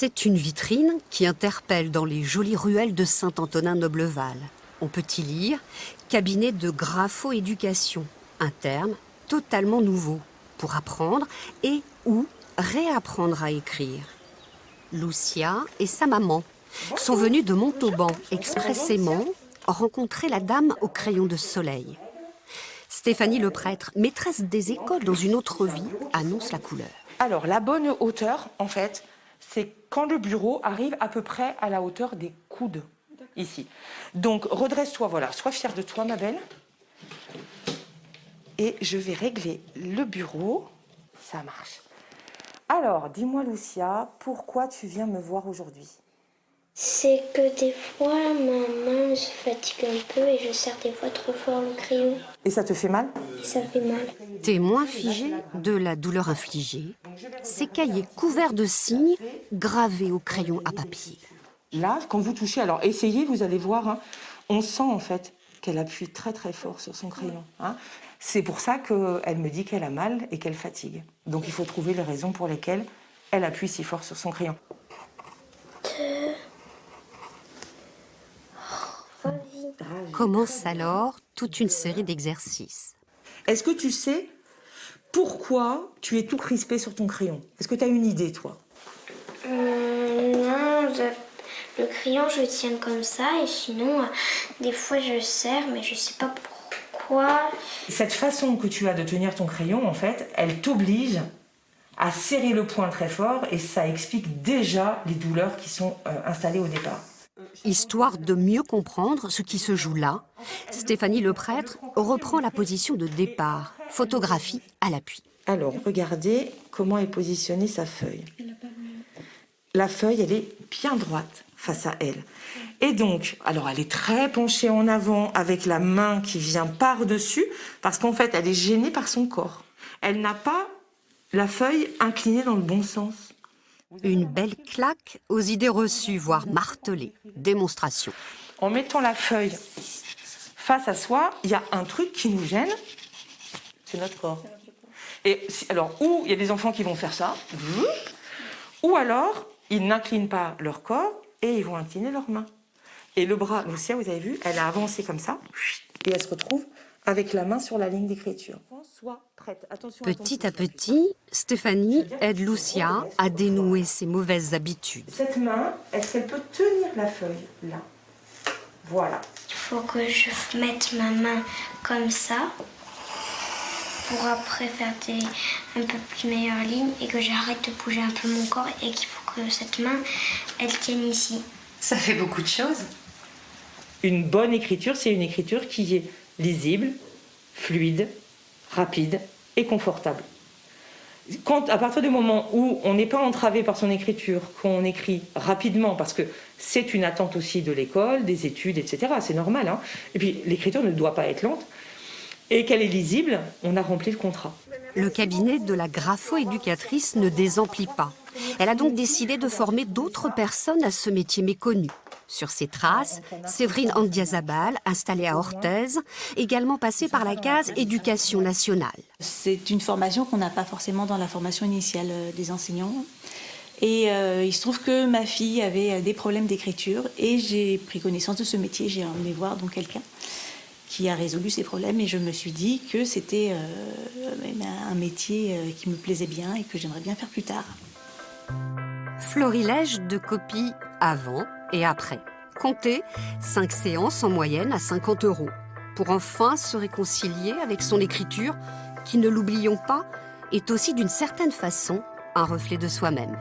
C'est une vitrine qui interpelle dans les jolies ruelles de Saint-Antonin-Nobleval. On peut y lire « Cabinet de grapho-éducation », un terme totalement nouveau pour apprendre et ou réapprendre à écrire. Lucia et sa maman sont venues de Montauban expressément rencontrer la dame au crayon de soleil. Stéphanie le prêtre, maîtresse des écoles dans une autre vie, annonce la couleur. Alors, la bonne hauteur, en fait, c'est quand le bureau arrive à peu près à la hauteur des coudes, ici. Donc, redresse-toi, voilà, sois fière de toi, ma belle. Et je vais régler le bureau. Ça marche. Alors, dis-moi, Lucia, pourquoi tu viens me voir aujourd'hui? C'est que des fois, ma main se fatigue un peu et je serre des fois trop fort le crayon. Et ça te fait mal? Et ça fait mal. Témoin figé de la douleur infligée, ces cahiers couverts de signes gravés au crayon à papier. Là, quand vous touchez, alors essayez, vous allez voir, hein, on sent en fait qu'elle appuie très très fort sur son crayon. Hein. C'est pour ça qu'elle me dit qu'elle a mal et qu'elle fatigue. Donc il faut trouver les raisons pour lesquelles elle appuie si fort sur son crayon. Commence alors toute une série d'exercices. Est-ce que tu sais pourquoi tu es tout crispé sur ton crayon? Est-ce que tu as une idée, toi? Non, le crayon, je le tiens comme ça et sinon, des fois, je serre, mais je sais pas pourquoi. Cette façon que tu as de tenir ton crayon, en fait, elle t'oblige à serrer le poing très fort et ça explique déjà les douleurs qui sont installées au départ. Histoire de mieux comprendre ce qui se joue là, Stéphanie le prêtre reprend la position de départ, photographie à l'appui. Alors, regardez comment est positionnée sa feuille. La feuille, elle est bien droite face à elle. Et donc, alors elle est très penchée en avant avec la main qui vient par-dessus, parce qu'en fait, elle est gênée par son corps. Elle n'a pas la feuille inclinée dans le bon sens. Une belle claque aux idées reçues, voire martelées. Démonstration. En mettant la feuille face à soi, il y a un truc qui nous gêne, c'est notre corps. Et alors, ou il y a des enfants qui vont faire ça, ou alors ils n'inclinent pas leur corps et ils vont incliner leurs mains. Et le bras, Lucia, vous avez vu, elle a avancé comme ça, et elle se retrouve avec la main sur la ligne d'écriture. Sois prête. Attention, petit à petit, Stéphanie aide Lucia à dénouer ses mauvaises habitudes. Cette main, est-ce qu'elle peut tenir la feuille là? Voilà. Il faut que je mette ma main comme ça pour après faire un peu plus meilleures lignes et que j'arrête de bouger un peu mon corps et qu'il faut que cette main, elle tienne ici. Ça fait beaucoup de choses. Une bonne écriture, c'est une écriture qui est lisible, fluide, rapide et confortable. À partir du moment où on n'est pas entravé par son écriture, qu'on écrit rapidement, parce que c'est une attente aussi de l'école, des études, etc., c'est normal, hein. Et puis l'écriture ne doit pas être lente, et qu'elle est lisible, on a rempli le contrat. Le cabinet de la grapho-éducatrice ne désemplit pas. Elle a donc décidé de former d'autres personnes à ce métier méconnu. Sur ses traces, Séverine Andiazabal, installée à Orthez, également passée par la case éducation nationale. C'est une formation qu'on n'a pas forcément dans la formation initiale des enseignants. Et il se trouve que ma fille avait des problèmes d'écriture et j'ai pris connaissance de ce métier. J'ai emmené voir donc quelqu'un qui a résolu ces problèmes et je me suis dit que c'était un métier qui me plaisait bien et que j'aimerais bien faire plus tard. Florilège de copies avant et après. Comptez 5 séances en moyenne à 50 €. Pour enfin se réconcilier avec son écriture, qui, ne l'oublions pas, est aussi d'une certaine façon un reflet de soi-même.